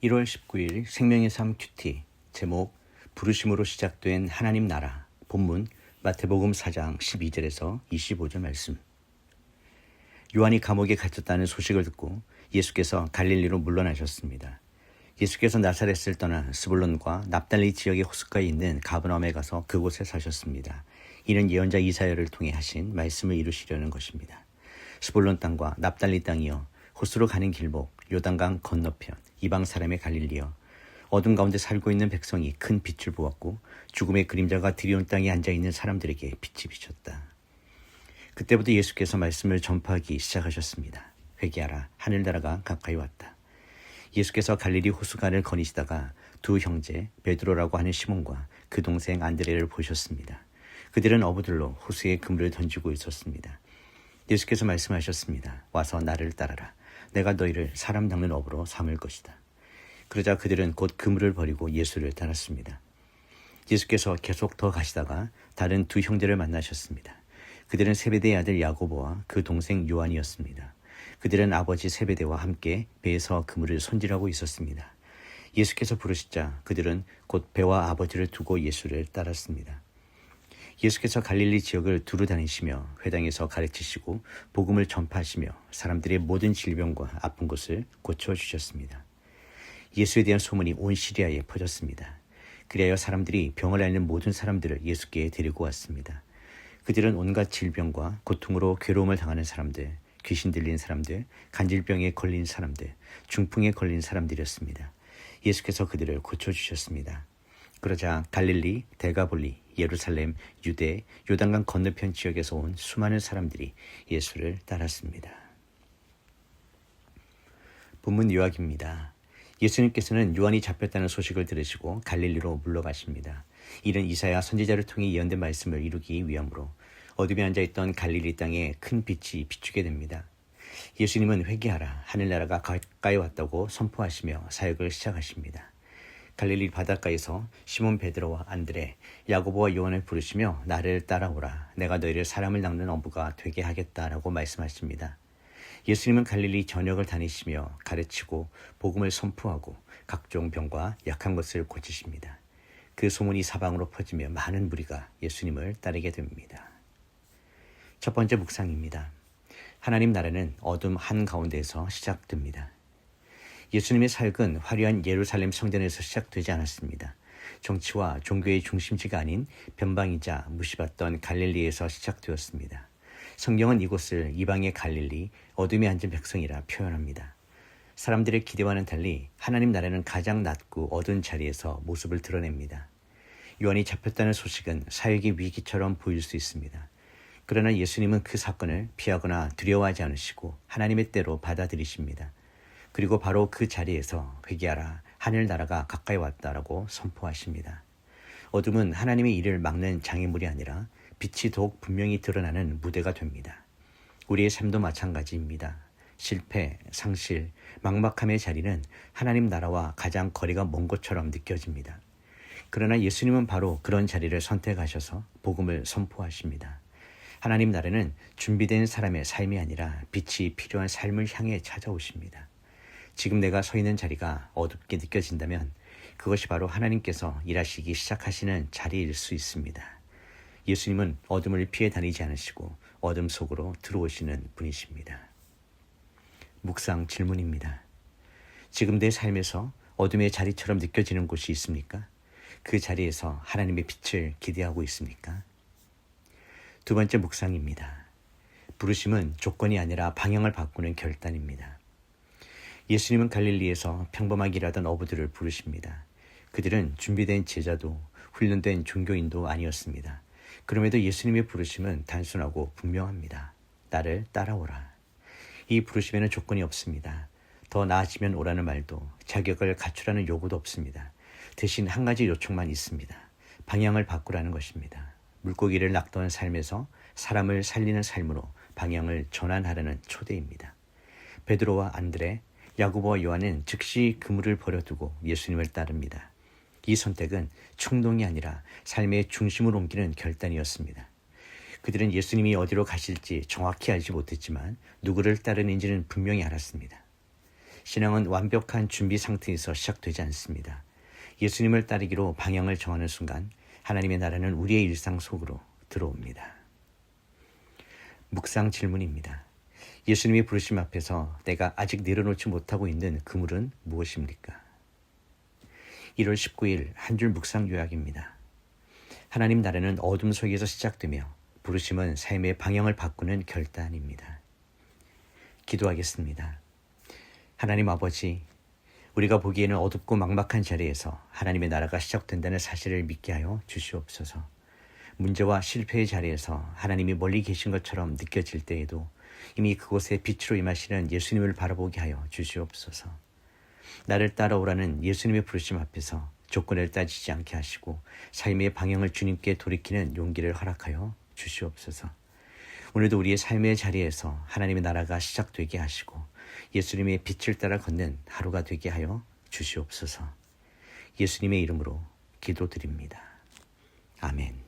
1월 19일 생명의 삶 큐티 제목 부르심으로 시작된 하나님 나라 본문 마태복음 4장 12절에서 25절 말씀. 요한이 감옥에 갇혔다는 소식을 듣고 예수께서 갈릴리로 물러나셨습니다. 예수께서 나사렛을 떠나 스불론과 납달리 지역의 호숫가에 있는 가버나움에 가서 그곳에 사셨습니다. 이는 예언자 이사야를 통해 하신 말씀을 이루시려는 것입니다. 스불론 땅과 납달리 땅이여 호수로 가는 길목 요단강 건너편 이방 사람의 갈릴리여 어둠 가운데 살고 있는 백성이 큰 빛을 보았고 죽음의 그림자가 드리운 땅에 앉아있는 사람들에게 빛이 비쳤다. 그때부터 예수께서 말씀을 전파하기 시작하셨습니다. 회개하라, 하늘나라가 가까이 왔다. 예수께서 갈릴리 호수가를 거니시다가 두 형제 베드로라고 하는 시몬과 그 동생 안드레를 보셨습니다. 그들은 어부들로 호수에 그물을 던지고 있었습니다. 예수께서 말씀하셨습니다. 와서 나를 따라라. 내가 너희를 사람 낚는 어부로 삼을 것이다. 그러자 그들은 곧 그물을 버리고 예수를 따랐습니다. 예수께서 계속 더 가시다가 다른 두 형제를 만나셨습니다. 그들은 세베대의 아들 야고보와 그 동생 요한이었습니다. 그들은 아버지 세베대와 함께 배에서 그물을 손질하고 있었습니다. 예수께서 부르시자 그들은 곧 배와 아버지를 두고 예수를 따랐습니다. 예수께서 갈릴리 지역을 두루 다니시며 회당에서 가르치시고 복음을 전파하시며 사람들의 모든 질병과 아픈 곳을 고쳐주셨습니다. 예수에 대한 소문이 온 시리아에 퍼졌습니다. 그리하여 사람들이 병을 앓는 모든 사람들을 예수께 데리고 왔습니다. 그들은 온갖 질병과 고통으로 괴로움을 당하는 사람들, 귀신 들린 사람들, 간질병에 걸린 사람들, 중풍에 걸린 사람들이었습니다. 예수께서 그들을 고쳐주셨습니다. 그러자 갈릴리, 데가볼리, 예루살렘, 유대, 요단강 건너편 지역에서 온 수많은 사람들이 예수를 따랐습니다. 본문 요약입니다. 예수님께서는 요한이 잡혔다는 소식을 들으시고 갈릴리로 물러가십니다. 이는 이사야 선지자를 통해 예언된 말씀을 이루기 위함으로 어둠에 앉아있던 갈릴리 땅에 큰 빛이 비추게 됩니다. 예수님은 회개하라, 하늘나라가 가까이 왔다고 선포하시며 사역을 시작하십니다. 갈릴리 바닷가에서 시몬 베드로와 안드레, 야고보와 요한을 부르시며 나를 따라오라. 내가 너희를 사람을 낚는 어부가 되게 하겠다라고 말씀하십니다. 예수님은 갈릴리 전역을 다니시며 가르치고 복음을 선포하고 각종 병과 약한 것을 고치십니다. 그 소문이 사방으로 퍼지며 많은 무리가 예수님을 따르게 됩니다. 첫 번째 묵상입니다. 하나님 나라는 어둠 한가운데에서 시작됩니다. 예수님의 사역은 화려한 예루살렘 성전에서 시작되지 않았습니다. 정치와 종교의 중심지가 아닌 변방이자 무시받던 갈릴리에서 시작되었습니다. 성경은 이곳을 이방의 갈릴리, 어둠에 앉은 백성이라 표현합니다. 사람들의 기대와는 달리 하나님 나라는 가장 낮고 어두운 자리에서 모습을 드러냅니다. 요한이 잡혔다는 소식은 사역의 위기처럼 보일 수 있습니다. 그러나 예수님은 그 사건을 피하거나 두려워하지 않으시고 하나님의 때로 받아들이십니다. 그리고 바로 그 자리에서 회개하라, 하늘나라가 가까이 왔다라고 선포하십니다. 어둠은 하나님의 일을 막는 장애물이 아니라 빛이 더욱 분명히 드러나는 무대가 됩니다. 우리의 삶도 마찬가지입니다. 실패, 상실, 막막함의 자리는 하나님 나라와 가장 거리가 먼 것처럼 느껴집니다. 그러나 예수님은 바로 그런 자리를 선택하셔서 복음을 선포하십니다. 하나님 나라는 준비된 사람의 삶이 아니라 빛이 필요한 삶을 향해 찾아오십니다. 지금 내가 서 있는 자리가 어둡게 느껴진다면 그것이 바로 하나님께서 일하시기 시작하시는 자리일 수 있습니다. 예수님은 어둠을 피해 다니지 않으시고 어둠 속으로 들어오시는 분이십니다. 묵상 질문입니다. 지금 내 삶에서 어둠의 자리처럼 느껴지는 곳이 있습니까? 그 자리에서 하나님의 빛을 기대하고 있습니까? 두 번째 묵상입니다. 부르심은 조건이 아니라 방향을 바꾸는 결단입니다. 예수님은 갈릴리에서 평범하게 일하던 어부들을 부르십니다. 그들은 준비된 제자도 훈련된 종교인도 아니었습니다. 그럼에도 예수님의 부르심은 단순하고 분명합니다. 나를 따라오라. 이 부르심에는 조건이 없습니다. 더 나아지면 오라는 말도 자격을 갖추라는 요구도 없습니다. 대신 한 가지 요청만 있습니다. 방향을 바꾸라는 것입니다. 물고기를 낚던 삶에서 사람을 살리는 삶으로 방향을 전환하라는 초대입니다. 베드로와 안드레, 야고보와 요한은 즉시 그물을 버려두고 예수님을 따릅니다. 이 선택은 충동이 아니라 삶의 중심을 옮기는 결단이었습니다. 그들은 예수님이 어디로 가실지 정확히 알지 못했지만 누구를 따르는지는 분명히 알았습니다. 신앙은 완벽한 준비 상태에서 시작되지 않습니다. 예수님을 따르기로 방향을 정하는 순간 하나님의 나라는 우리의 일상 속으로 들어옵니다. 묵상 질문입니다. 예수님의 부르심 앞에서 내가 아직 내려놓지 못하고 있는 그물은 무엇입니까? 1월 19일 한 줄 묵상 요약입니다. 하나님 나라는 어둠 속에서 시작되며 부르심은 삶의 방향을 바꾸는 결단입니다. 기도하겠습니다. 하나님 아버지, 우리가 보기에는 어둡고 막막한 자리에서 하나님의 나라가 시작된다는 사실을 믿게 하여 주시옵소서. 문제와 실패의 자리에서 하나님이 멀리 계신 것처럼 느껴질 때에도 이미 그곳에 빛으로 임하시는 예수님을 바라보게 하여 주시옵소서. 나를 따라오라는 예수님의 부르심 앞에서 조건을 따지지 않게 하시고 삶의 방향을 주님께 돌이키는 용기를 허락하여 주시옵소서. 오늘도 우리의 삶의 자리에서 하나님의 나라가 시작되게 하시고 예수님의 빛을 따라 걷는 하루가 되게 하여 주시옵소서. 예수님의 이름으로 기도드립니다. 아멘.